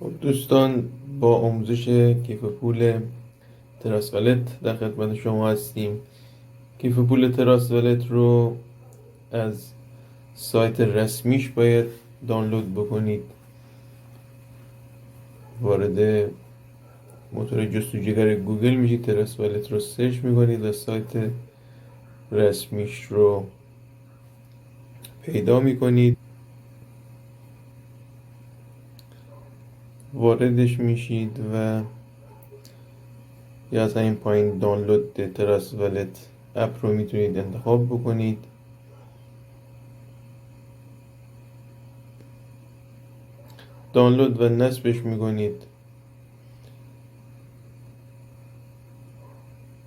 خب دوستان، با آموزش کیف پول تراس والت در خدمت شما هستیم. کیف پول تراس والت رو از سایت رسمیش باید دانلود بکنید. وارد موتور جستجوگر گوگل میشید، تراس والت رو سرچ میکنید و سایت رسمیش رو پیدا میکنید، واردش میشید و یا از این پایین دانلود تراس والت اپ رو میتونید انتخاب بکنید. دانلود و نصبش میکنید.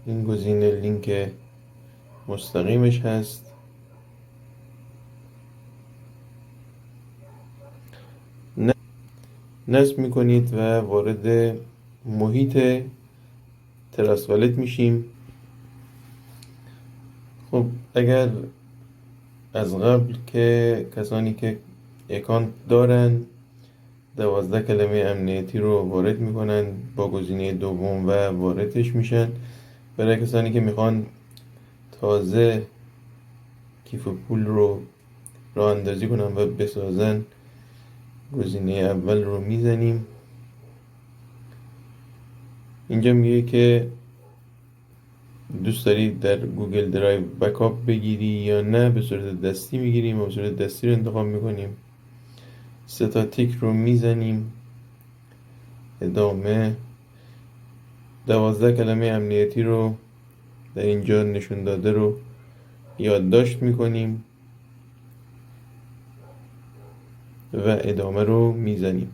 این گزینه لینک مستقیمش هست. نصب میکنید و وارد محیط تراس والت میشیم. خب اگر از قبل که کسانی که اکانت دارن 12 کلمه امنیتی رو وارد میکنن، با گزینه دوم و واردش میشن. برای کسانی که میخوان تازه کیف پول رو راه اندازی کنن و بسازن، گزینه اول رو میزنیم. اینجا میگه که دوست داری در گوگل درایو بکاپ بگیری یا نه، به صورت دستی میگیریم و به صورت دستی رو انتخاب میکنیم. 3 تا تیک رو میزنیم. ادامه. 12 کلمه امنیتی رو در اینجا نشون داده رو یادداشت میکنیم و ادامه رو میزنیم.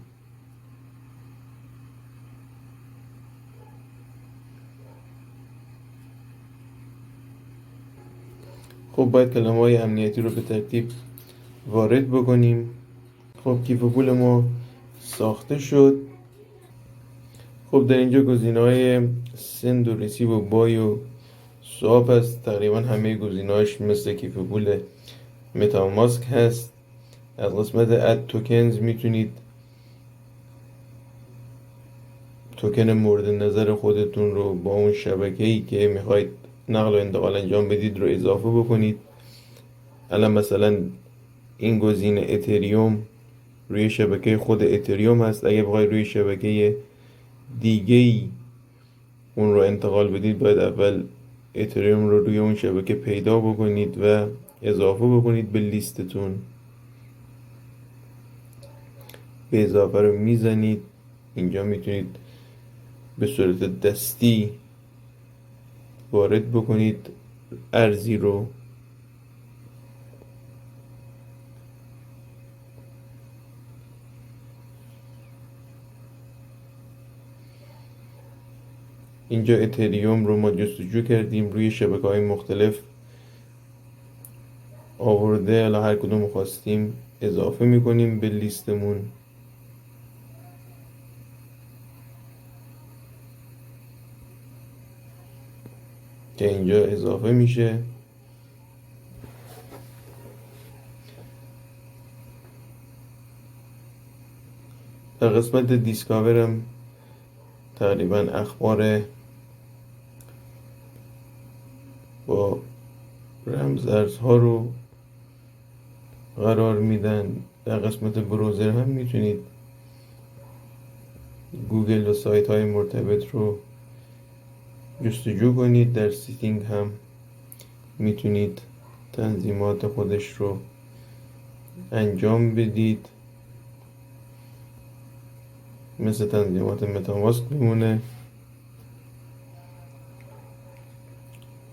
خب باید کلمه های امنیتی رو به ترتیب وارد بکنیم. خب کیف پول ما ساخته شد. خب در اینجا گزینه های سند و ریسیو و بای و سواب هست. تقریبا همه گزینه‌هاش مثل کیف پول متاماسک هست. از قسمت اد توکنز میتونید توکن مورد نظر خودتون رو با اون شبکه‌ای که میخواید نقل و انتقال انجام بدید رو اضافه بکنید. الان مثلا این گزینه اتریوم روی شبکه خود اتریوم هست. اگه بخواید روی شبکه دیگه‌ای اون رو انتقال بدید، باید اول اتریوم رو روی اون شبکه پیدا بکنید و اضافه بکنید به لیستتون. به اضافه رو میزنید. اینجا میتونید به صورت دستی وارد بکنید ارزی رو. اینجا اتریوم رو ما جستجو کردیم، روی شبکه‌های مختلف آورده. حالا هر کدوم خواستیم اضافه میکنیم به لیستمون. که اینجا اضافه میشه. در قسمت دیسکاورم تقریبا اخبار با رمزارزها رو قرار میدن. در قسمت بروزر هم میتونید گوگل و سایت های مرتبط رو جستجو کنید. در سیتینگ هم میتونید تنظیمات خودش رو انجام بدید، مثل تنظیمات متاماسک میمونه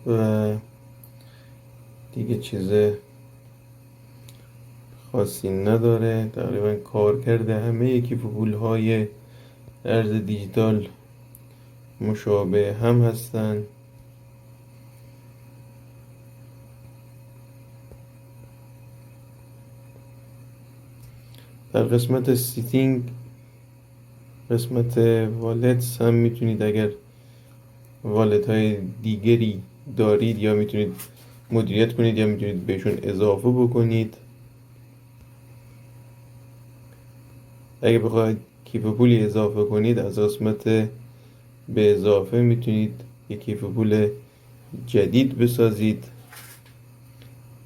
و دیگه چیز خاصی نداره. تقریبا کار کرده همه کیف پول های ارز دیجیتال مشابه هم هستن. در قسمت سیتینگ، قسمت والتس هم میتونید اگر والت های دیگری دارید یا میتونید مدیریت کنید یا میتونید بهشون اضافه بکنید. اگه بخواید کیف پولی اضافه کنید، از قسمت به اضافه میتونید یک کیف پول جدید بسازید،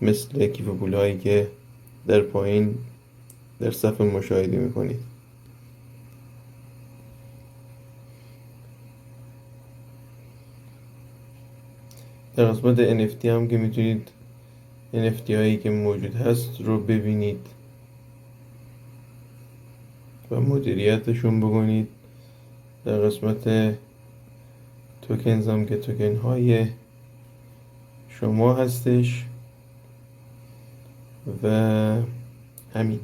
مثل کیف پول هایی که در پایین در صفحه مشاهده میکنید. در قسمت NFT هم که میتونید NFT هایی که موجود هست رو ببینید و مدیریتشون بکنید. در قسمت توکنز هم که توکن های شما هستش و همین.